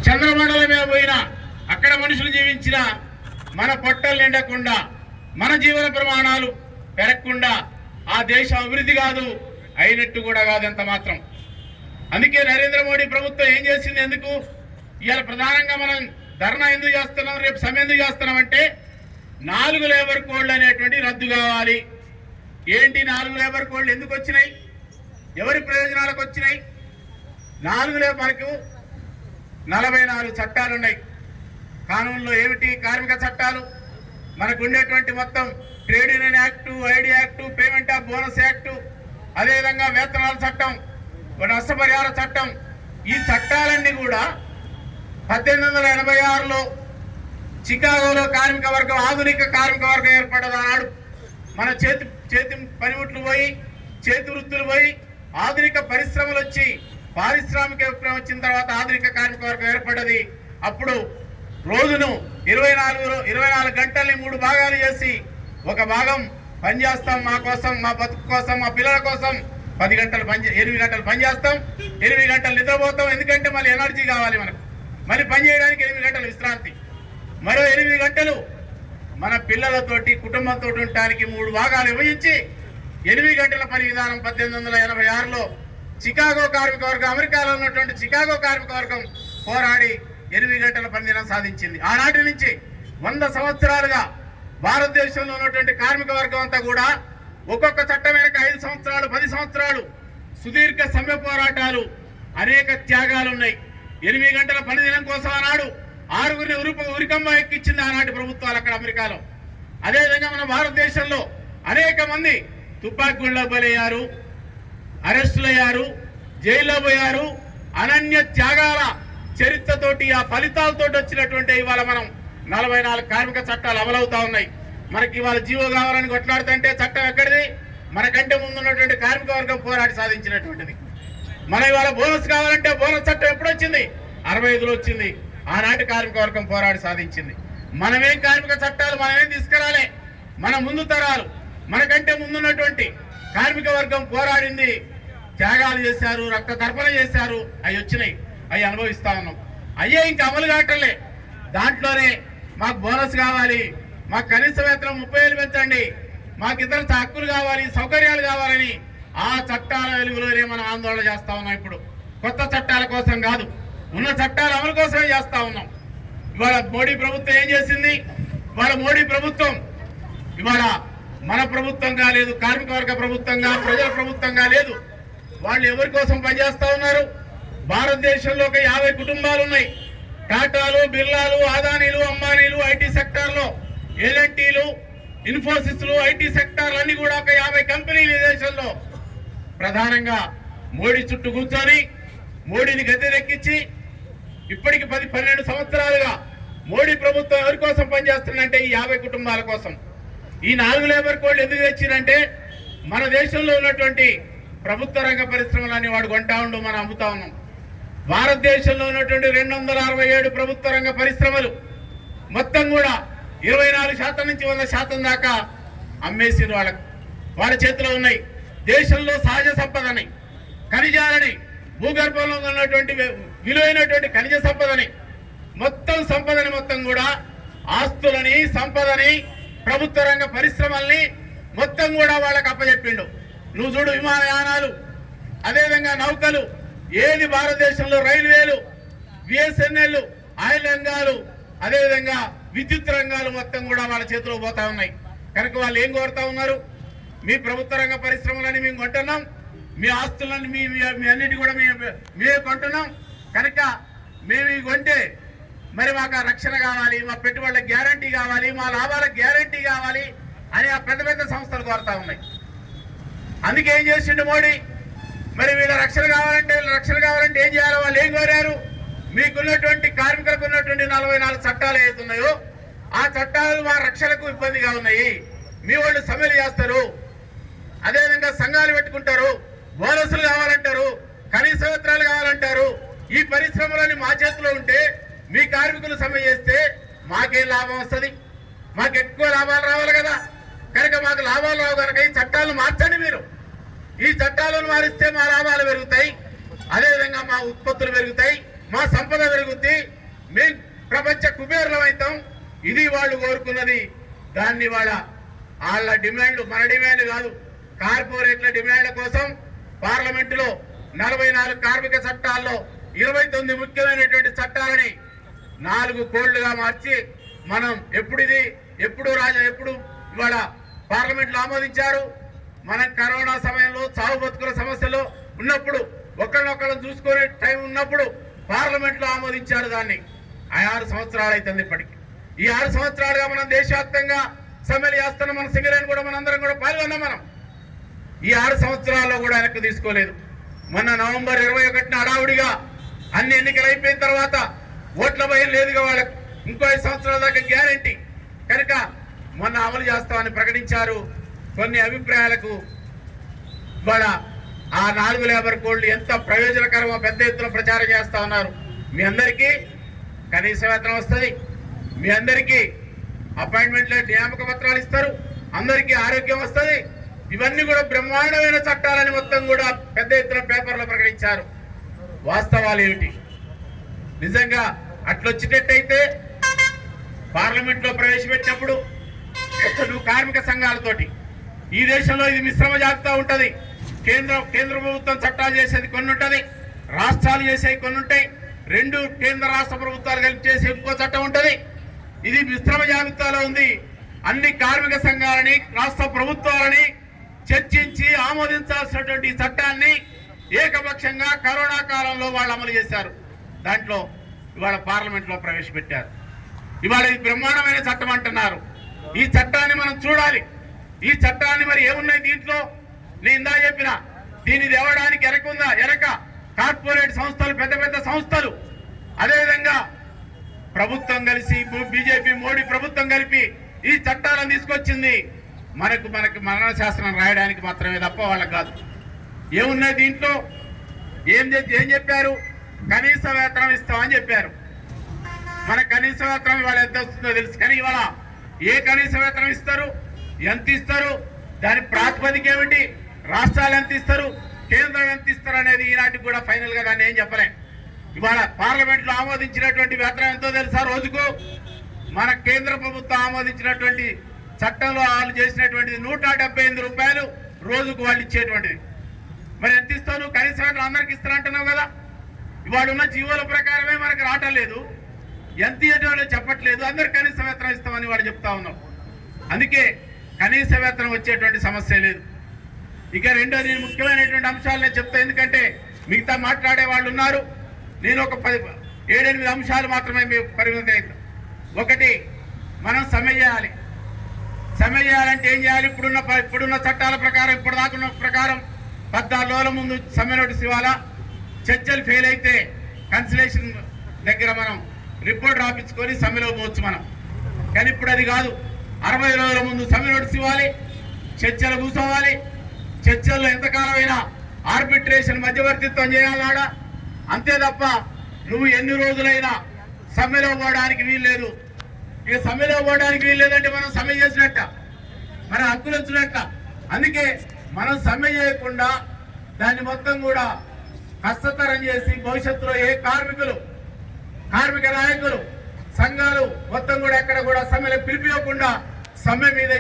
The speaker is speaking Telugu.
చంద్రమండలం మీద పోయినా అక్కడ మనుషులు జీవించిన మన పొట్టలు నిండకుండా మన జీవన ప్రమాణాలు పెరగకుండా ఆ దేశం అభివృద్ధి కాదు, అయినట్టు కూడా కాదు ఎంత మాత్రం. అందుకే నరేంద్ర మోడీ ప్రభుత్వం ఏం చేసింది, ఎందుకు ఇవాళ ప్రధానంగా మనం ధర్నా ఎందుకు చేస్తున్నాం, రేపు సమ్మె ఎందుకు చేస్తున్నామంటే 4 లేబర్ కోడ్లు అనేటువంటి రద్దు కావాలి. ఏంటి 4 లేబర్ కోడ్లు ఎందుకు వచ్చినాయి, ఎవరి ప్రయోజనాలకు వచ్చినాయి? 4 లేబర్కు 44 చట్టాలు ఉన్నాయి కానూన్లో. ఏమిటి? కార్మిక చట్టాలు, మనకు ఉండేటువంటి మొత్తం trade union act, ID act, payment of bonus act, అదేవిధంగా వేతనాల చట్టం, నష్టపరిహార చట్టం. ఈ చట్టాలన్నీ కూడా 1886లో చికాగోలో కార్మిక వర్గం, ఆధునిక కార్మిక వర్గం ఏర్పడ్డది. ఆనాడు మన చేతి పనిముట్లు పోయి, చేతి వృత్తులు పోయి, ఆధునిక పరిశ్రమలు వచ్చి, పారిశ్రామిక విప్లవం వచ్చిన తర్వాత ఆధునిక కార్మిక వర్గం ఏర్పడ్డది. అప్పుడు రోజును 24 గంటల్ని 3 భాగాలు చేసి, ఒక భాగం పనిచేస్తాం మా కోసం, మా బతుకు కోసం, మా పిల్లల కోసం 8 గంటలు పనిచేస్తాం, 8 గంటలు నిద్రపోతాం. ఎందుకంటే మళ్ళీ ఎనర్జీ కావాలి మనకు, మళ్ళీ పని చేయడానికి 8 గంటలు విశ్రాంతి, మరో 8 గంటలు మన పిల్లలతోటి కుటుంబంతో ఉండటానికి 3 భాగాలు విభజించి 8 గంటల పని విధానం 1886లో చికాగో కార్మిక వర్గం, అమెరికాలో ఉన్నటువంటి చికాగో కార్మిక వర్గం పోరాడి 8 గంటల పనిదినం సాధించింది. ఆనాటి నుంచి 100 సంవత్సరాలుగా భారతదేశంలో ఉన్నటువంటి కార్మిక వర్గం అంతా కూడా ఒక్కొక్క చట్టం వెనక 5 సంవత్సరాలు, 10 సంవత్సరాలు సుదీర్ఘ సమ్మె పోరాటాలు, అనేక త్యాగాలు ఉన్నాయి. 8 గంటల పనిదినం కోసం ఆనాడు 6గురిని ఉరికంబ ఎక్కించింది ఆనాటి ప్రభుత్వాలు అక్కడ అమెరికాలో. అదేవిధంగా మన భారతదేశంలో అనేక మంది తుపాకీ గుండ్లో బలయ్యారు, అరెస్టులయ్యారు, జైల్లో పోయారు. అనన్య త్యాగాల చరిత్రతోటి, ఆ ఫలితాలతో వచ్చినటువంటి ఇవాళ మనం 44 కార్మిక చట్టాలు అమలవుతా ఉన్నాయి. మనకి ఇవాళ జీవో కావాలని కొట్లాడుతుంటే చట్టం ఎక్కడిది? మనకంటే ముందున్నటువంటి కార్మిక వర్గం పోరాడి సాధించినటువంటిది. మనం ఇవాళ బోనస్ కావాలంటే బోనస్ చట్టం ఎప్పుడు వచ్చింది? 65లో వచ్చింది. ఆనాటి కార్మిక వర్గం పోరాడి సాధించింది. మనమేం కార్మిక చట్టాలు మనమేం తీసుకురాలే, మన ముందు తరాలు, మనకంటే ముందున్నటువంటి కార్మిక వర్గం పోరాడింది, త్యాగాలు చేశారు, రక్త తర్పణ చేశారు. అవి వచ్చినాయి, అవి అనుభవిస్తా ఉన్నాం. అయ్యే ఇంకా అమలు కావట్లే. దాంట్లోనే మాకు బోనస్ కావాలి, మాకు కనీస వేతనం 30,000 పెంచండి, మాకు ఇతర హక్కులు కావాలి, సౌకర్యాలు కావాలని ఆ చట్టాల వెలుగులోనే మనం ఆందోళన చేస్తా ఉన్నాం. ఇప్పుడు కొత్త చట్టాల కోసం కాదు, ఉన్న చట్టాల అమలు కోసమే చేస్తా ఉన్నాం. ఇవాళ మోడీ ప్రభుత్వం ఏం చేసింది? ఇవాళ మోడీ ప్రభుత్వం ఇవాళ మన ప్రభుత్వంగా లేదు, కార్మిక వర్గ ప్రభుత్వంగా, ప్రజల ప్రభుత్వంగా లేదు. వాళ్ళు ఎవరి కోసం పనిచేస్తా ఉన్నారు? భారతదేశంలో ఒక 50 కుటుంబాలు ఉన్నాయి. టాటాలు, బిర్లాలు, అదానీలు, అంబానీలు, ఐటీ సెక్టార్లో ఎల్ఎన్టీలు, ఇన్ఫోసిస్లు, ఐటీ సెక్టార్లు అన్ని కూడా ఒక 50 కంపెనీలు ఈ దేశంలో ప్రధానంగా మోడీ చుట్టూ కూర్చొని, మోడీని గద్దెనెక్కించి ఇప్పటికి 10-12 సంవత్సరాలుగా మోడీ ప్రభుత్వం ఎవరి కోసం పనిచేస్తుందంటే ఈ 50 కుటుంబాల కోసం. ఈ 4 లేబర్ కోడ్లు ఎందుకు తెచ్చిందంటే మన దేశంలో ఉన్నటువంటి ప్రభుత్వ రంగ పరిశ్రమలన్నీ వాడు కొంటా ఉండు, మనం అమ్ముతా ఉన్నాం. భారతదేశంలో ఉన్నటువంటి 267 ప్రభుత్వ రంగ పరిశ్రమలు మొత్తం కూడా 24% నుంచి 100% దాకా అమ్మేసిన వాళ్ళ చేతిలో ఉన్నాయి. దేశంలో సహజ సంపదని, ఖనిజాలని, భూగర్భంలో ఉన్నటువంటి విలువైనటువంటి ఖనిజ సంపదని, మొత్తం సంపదని మొత్తం కూడా, ఆస్తులని, సంపదని, ప్రభుత్వ రంగ పరిశ్రమల్ని మొత్తం కూడా వాళ్ళకి అప్పచెప్పిండు. నువ్వు చూడు, విమానయానాలు, అదేవిధంగా నౌకలు, ఏది భారతదేశంలో రైల్వేలు, బిఎస్ఎన్ఎల్, ఆయిల్ రంగాలు, అదేవిధంగా విద్యుత్ రంగాలు మొత్తం కూడా వాళ్ళ చేతిలో పోతా ఉన్నాయి. కనుక వాళ్ళు ఏం కోరుతా ఉన్నారు? మీ ప్రభుత్వ రంగ పరిశ్రమలని మేము కొంటున్నాం, మీ ఆస్తులను మీ అన్నిటి కూడా మేమే కొంటున్నాం, కనుక మేము కొంటే మరి మాకు రక్షణ కావాలి, మా పెట్టుబడులకు గ్యారంటీ కావాలి, మా లాభాలకు గ్యారంటీ కావాలి అని ఆ పెద్ద పెద్ద సంస్థలు కోరుతా ఉన్నాయి. అందుకే ఏం చేసిండు మోడీ? మరి వీళ్ళ రక్షణ కావాలంటే ఏం చేయాలి? వాళ్ళు ఏం కోరారు? మీకున్నటువంటి కార్మికులకు ఉన్నటువంటి 44 చట్టాలు ఏదైతున్నాయో ఆ చట్టాలు మా రక్షణకు ఇబ్బందిగా ఉన్నాయి, మీ వాళ్ళు సమ్మెలు చేస్తారు, అదేవిధంగా సంఘాలు పెట్టుకుంటారు, బోనసులు కావాలంటారు, కనీస వేతనాలు కావాలంటారు. ఈ పరిశ్రమలని మా చేతిలో ఉంటే మీ కార్మికులు సమ్మె చేస్తే మాకేం లాభం వస్తుంది? మాకు ఎక్కువ లాభాలు రావాలి కదా. కనుక మాకు లాభాలు రావు కనుక ఈ చట్టాలను మార్చండి. మీరు ఈ చట్టాలను మారిస్తే మా లాభాలు పెరుగుతాయి, అదేవిధంగా మా ఉత్పత్తులు పెరుగుతాయి, మా సంపద పెరుగుద్ది, మేము ప్రపంచ కుబేరులం అవుతాం, ఇది వాళ్ళు కోరుకున్నది. దాన్ని వాళ్ళ డిమాండ్లు మన డిమాండ్ కాదు, కార్పొరేట్ల డిమాండ్ల కోసం పార్లమెంటులో 44 కార్మిక చట్టాల్లో 29 ముఖ్యమైనటువంటి చట్టాలని 4 కోళ్లుగా మార్చి మనం ఎప్పుడు ఇవాళ పార్లమెంట్లో ఆమోదించారు. మనం కరోనా సమయంలో చావు బతుకుల సమస్యలో ఉన్నప్పుడు ఒకళ్ళొక్కళ్ళని చూసుకునే టైం ఉన్నప్పుడు పార్లమెంట్లో ఆమోదించారు. దాన్ని 6 సంవత్సరాలు అవుతుంది ఇప్పటికి. ఈ 6 సంవత్సరాలుగా మనం దేశవ్యాప్తంగా సమ్మెలు చేస్తున్నాం. మన సింగరేణి కూడా మనందరం కూడా పాల్గొన్నాం. మనం ఈ 6 సంవత్సరాల్లో కూడా వెనక్కి తీసుకోలేదు. మొన్న నవంబర్ 21న హడావుడిగా అన్ని ఎన్నికలు అయిపోయిన తర్వాత ఓట్ల భయం లేదుగా వాళ్ళకు, ఇంకో 5 సంవత్సరాల దాకా గ్యారంటీ కనుక మొన్న అమలు చేస్తామని ప్రకటించారు. కొన్ని అభిప్రాయాలకు ఇవాళ ఆ 4 లేబర్ కోడ్లు ఎంత ప్రయోజనకరమో పెద్ద ఎత్తున ప్రచారం చేస్తా ఉన్నారు. మీ అందరికీ కనీస వేతనం వస్తుంది, మీ అందరికీ అపాయింట్మెంట్ల నియామక పత్రాలు ఇస్తారు, అందరికీ ఆరోగ్యం వస్తుంది. ఇవన్నీ కూడా బ్రహ్మాండమైన చట్టాలని మొత్తం కూడా పెద్ద ఎత్తున పేపర్లో ప్రకటించారు. వాస్తవాలు ఏమిటి? నిజంగా అట్లొచ్చేటట్టయితే పార్లమెంట్లో ప్రవేశపెట్టినప్పుడు నువ్వు కార్మిక సంఘాలతోటి ఈ దేశంలో ఇది మిశ్రమ జాబితా ఉంటుంది. కేంద్ర ప్రభుత్వం చట్టాలు చేసేది కొన్ని ఉంటుంది, రాష్ట్రాలు చేసేవి కొన్ని ఉంటాయి, 2 కేంద్ర రాష్ట్ర ప్రభుత్వాలు కలిపి చేసే ఇంకో చట్టం ఉంటుంది. ఇది మిశ్రమ జాబితాలో ఉంది. అన్ని కార్మిక సంఘాలని రాష్ట్ర ప్రభుత్వాలని చర్చించి ఆమోదించాల్సినటువంటి చట్టాన్ని ఏకపక్షంగా కరోనా కాలంలో వాళ్ళు అమలు చేశారు. దాంట్లో ఇవాళ పార్లమెంట్లో ప్రవేశపెట్టారు. ఇవాళ ఇది బ్రహ్మాండమైన చట్టం అంటున్నారు. ఈ చట్టాన్ని మనం చూడాలి. ఈ చట్టాన్ని మరి ఏమున్నాయి దీంట్లో? నేను ఇందా చెప్పిన దీన్ని తేవడానికి ఎనక కార్పొరేట్ సంస్థలు, పెద్ద పెద్ద సంస్థలు, అదేవిధంగా ప్రభుత్వం కలిసి బీజేపీ మోడీ ప్రభుత్వం కలిపి ఈ చట్టాలను తీసుకొచ్చింది మనకు మరణ శాసనం రాయడానికి మాత్రమే తప్ప వాళ్ళకి కాదు. ఏమున్నాయి దీంట్లో? ఏం చెప్పారు? కనీస వేతనం ఇస్తామని చెప్పారు. మన కనీస వేతనం ఇవాళ ఎంత వస్తుందో తెలుసు, కానీ ఇవాళ ఏ కనీస వేతనం ఇస్తారు, ఎంత ఇస్తారు, దాని ప్రాతిపదిక ఏమిటి, రాష్ట్రాలు ఎంత ఇస్తారు, కేంద్రం ఎంత ఇస్తారు అనేది ఈనాటికి కూడా ఫైనల్ గా దాన్ని ఏం చెప్పలేం. ఇవాళ పార్లమెంట్లో ఆమోదించినటువంటి వేతనం ఎంతో తెలుసా రోజుకు? మన కేంద్ర ప్రభుత్వం ఆమోదించినటువంటి చట్టంలో వాళ్ళు చేసినటువంటిది 178 రూపాయలు రోజుకు వాళ్ళు ఇచ్చేటువంటిది. మరి ఎంత ఇస్తావు నువ్వు? కనీస వేతనం అందరికి ఇస్తానంటున్నావు కదా. ఇవాళ ఉన్న జీవోల ప్రకారమే మనకు రావటం లేదు, ఎంత ఇవ్వటం చెప్పట్లేదు, అందరు కనీస వేతనం ఇస్తామని వాడు చెప్తా ఉన్నాం. అందుకే కనీస వేతనం వచ్చేటువంటి సమస్య లేదు. ఇక రెండోది ముఖ్యమైనటువంటి అంశాలు నేను చెప్తా, ఎందుకంటే మిగతా మాట్లాడే వాళ్ళు ఉన్నారు. నేను ఒక 7-8 అంశాలు మాత్రమే పరిమితం అవుతాం. ఒకటి, మనం సమ్మె చేయాలి. సమ్మె చేయాలంటే ఏం చేయాలి? ఇప్పుడున్న చట్టాల ప్రకారం, ఇప్పుడు దాకున్న ప్రకారం 14 రోజుల ముందు సమ్మె నోటీస్ ఇవ్వాలా. చర్చలు ఫెయిల్ అయితే కన్సలేషన్ దగ్గర మనం రిపోర్ట్ రాపించుకొని సమ్మెలో పోవచ్చు మనం. కానీ ఇప్పుడు అది కాదు. 60 రోజుల ముందు సమ్మె నోటీస్ ఇవ్వాలి, చర్చలు కూర్చోవాలి. చర్చల్లో ఎంతకాలమైనా ఆర్బిట్రేషన్ మధ్యవర్తిత్వం చేయాలాడా, అంతే తప్ప నువ్వు ఎన్ని రోజులైనా సమ్మెలో పోవడానికి వీల్లేదు. ఇక సమ్మెలో పోవడానికి వీల్లేదంటే మనం సమ్మె చేసినట్ట, మన హక్కులు వచ్చినట్ట. అందుకే మనం సమ్మె చేయకుండా దాన్ని మొత్తం కూడా కష్టతరం చేసి భవిష్యత్తులో ఏ కార్మిక నాయకులు, సంఘాలు మొత్తం కూడా ఎక్కడ కూడా సమ్మెలకు పిలిపివ్వకుండా సమ్మె మీద